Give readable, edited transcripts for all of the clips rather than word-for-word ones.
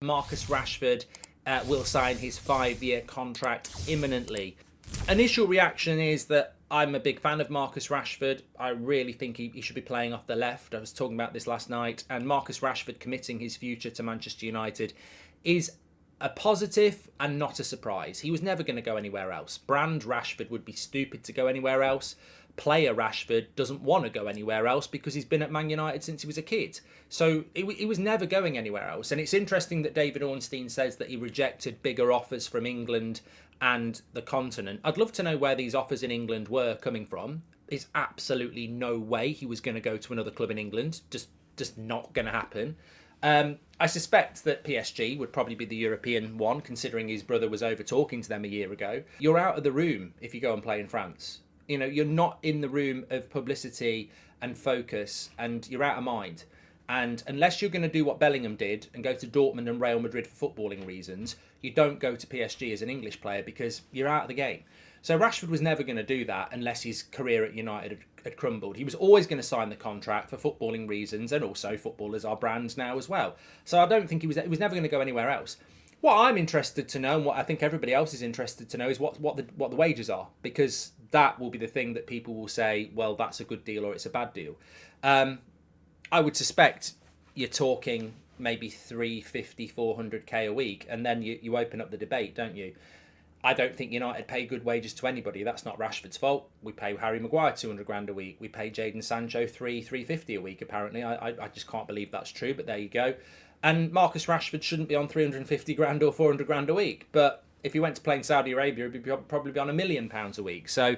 Marcus Rashford will sign his 5-year contract imminently. Initial reaction is that I'm a big fan of Marcus Rashford. I really think he should be playing off the left. I was talking about this last night, and Marcus Rashford committing his future to Manchester United is a positive and not a surprise. He was never going to go anywhere else. Brand Rashford would be stupid to go anywhere else. Player Rashford doesn't want to go anywhere else because he's been at Man United since he was a kid. So he was never going anywhere else. And it's interesting that David Ornstein says that he rejected bigger offers from England and the continent. I'd love to know where these offers in England were coming from. There's absolutely no way he was going to go to another club in England. Just not going to happen. I suspect that PSG would probably be the European one, considering his brother was over talking to them a year ago. You're out of the room if you go and play in France. You know, you're not in the room of publicity and focus, and you're out of mind. And unless you're going to do what Bellingham did and go to Dortmund and Real Madrid for footballing reasons, you don't go to PSG as an English player because you're out of the game. So Rashford was never going to do that unless his career at United had crumbled. He was always going to sign the contract for footballing reasons, and also footballers are brands now as well. So I don't think he was never going to go anywhere else. What I'm interested to know, and what I think everybody else is interested to know, is what the wages are, because that will be the thing that people will say, well, that's a good deal or it's a bad deal. I would suspect you're talking maybe 350, 400k a week, and then you open up the debate, don't you? I don't think United pay good wages to anybody. That's not Rashford's fault. We pay Harry Maguire 200 grand a week. We pay Jadon Sancho 350 a week, apparently. I just can't believe that's true, but there you go. And Marcus Rashford shouldn't be on 350 grand or 400 grand a week. But if he went to play in Saudi Arabia, he'd probably be on £1 million a week. So,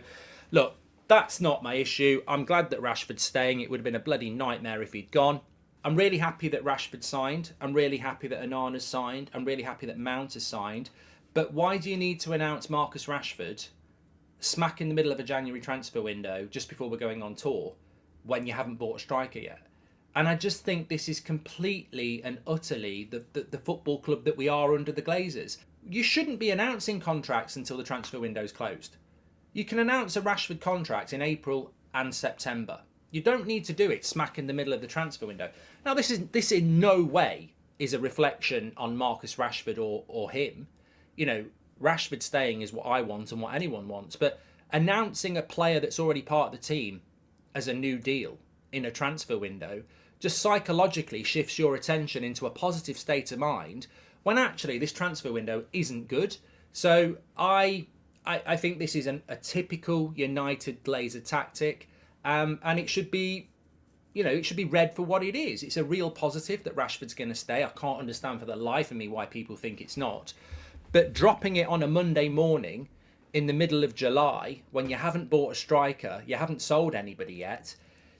look, that's not my issue. I'm glad that Rashford's staying. It would have been a bloody nightmare if he'd gone. I'm really happy that Rashford signed. I'm really happy that Onana's signed. I'm really happy that Mount has signed. But why do you need to announce Marcus Rashford smack in the middle of a January transfer window just before we're going on tour when you haven't bought a striker yet? And I just think this is completely and utterly the football club that we are under the Glazers. You shouldn't be announcing contracts until the transfer window's closed. You can announce a Rashford contract in April and September. You don't need to do it smack in the middle of the transfer window. Now, this in no way is a reflection on Marcus Rashford or him. You know, Rashford staying is what I want and what anyone wants. But announcing a player that's already part of the team as a new deal in a transfer window just psychologically shifts your attention into a positive state of mind when actually this transfer window isn't good. So I think this is a typical United Glazer tactic, and it should be, you know, it should be read for what it is. It's a real positive that Rashford's going to stay. I can't understand for the life of me why people think it's not. But dropping it on a Monday morning in the middle of July when you haven't bought a striker, you haven't sold anybody yet,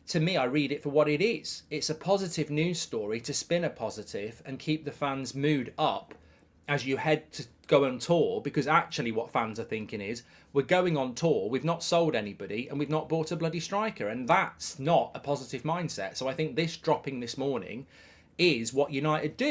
to me, I read it for what it is. It's a positive news story to spin a positive and keep the fans' mood up as you head to go on tour, because actually what fans are thinking is, we're going on tour, we've not sold anybody, and we've not bought a bloody striker. And that's not a positive mindset. So I think this dropping this morning is what United do.